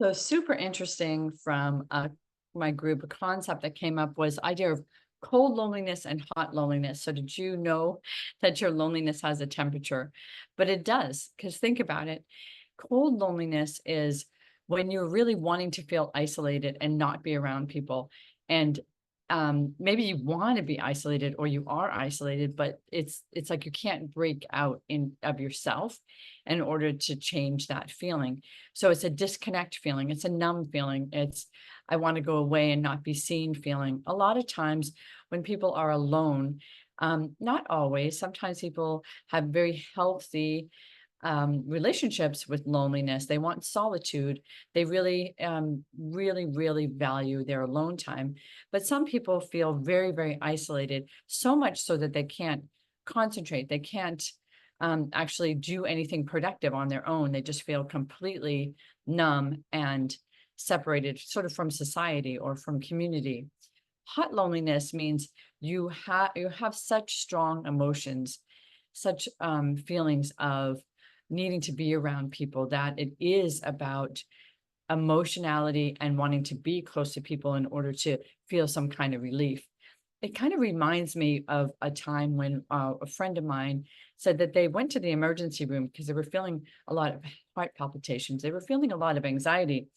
So super interesting from my group, a concept that came up was idea of cold loneliness and hot loneliness. So did you know that your loneliness has a temperature? But it does, because think about it. Cold loneliness is when you're really wanting to feel isolated and not be around people. And maybe you want to be isolated or you are isolated, but it's like you can't break out in of yourself in order to change that feeling. So it's a disconnect feeling, it's a numb feeling, it's I want to go away and not be seen feeling. A lot of times when people are alone, not always, sometimes people have very healthy relationships with loneliness. They want solitude. They really, really value their alone time. But some people feel very isolated, so much so that they can't concentrate. They can't actually do anything productive on their own. They just feel completely numb and separated sort of from society or from community. Hot loneliness means you have such strong emotions, such feelings of needing to be around people that it is about emotionality and wanting to be close to people in order to feel some kind of relief. It kind of reminds me of a time when a friend of mine said that they went to the emergency room because they were feeling a lot of heart palpitations. They were feeling a lot of anxiety.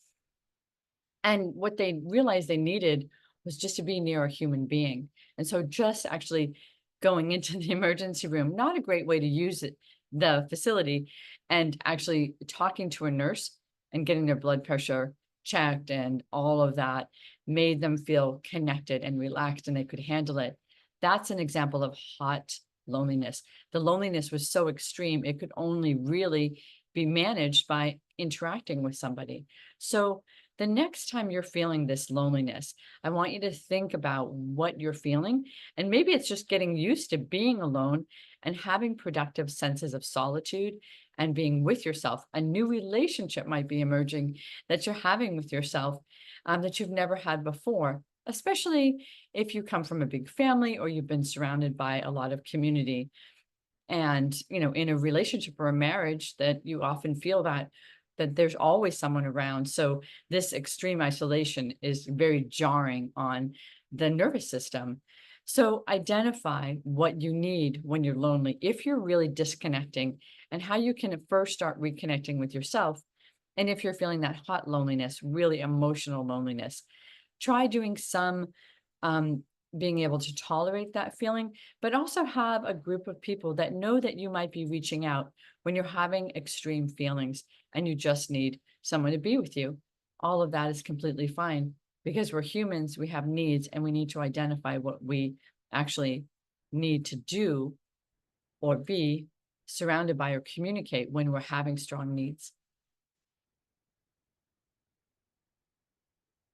And what they realized they needed was just to be near a human being. And so just actually going into the emergency room, not a great way to use it, the facility, and actually talking to a nurse and getting their blood pressure checked and all of that made them feel connected and relaxed and they could handle it. That's an example of hot loneliness. The loneliness was so extreme, it could only really be managed by interacting with somebody. So the next time you're feeling this loneliness, I want you to think about what you're feeling. And maybe it's just getting used to being alone and having productive senses of solitude and being with yourself. A new relationship might be emerging that you're having with yourself that you've never had before, especially if you come from a big family or you've been surrounded by a lot of community. And, in a relationship or a marriage that you often feel that there's always someone around. So this extreme isolation is very jarring on the nervous system. So identify what you need when you're lonely, if you're really disconnecting, and how you can at first start reconnecting with yourself. And if you're feeling that hot loneliness, really emotional loneliness, try doing some um, being able to tolerate that feeling, but also have a group of people that know that you might be reaching out when you're having extreme feelings and you just need someone to be with you. All of that is completely fine because we're humans, we have needs, and we need to identify what we actually need to do or be surrounded by or communicate when we're having strong needs.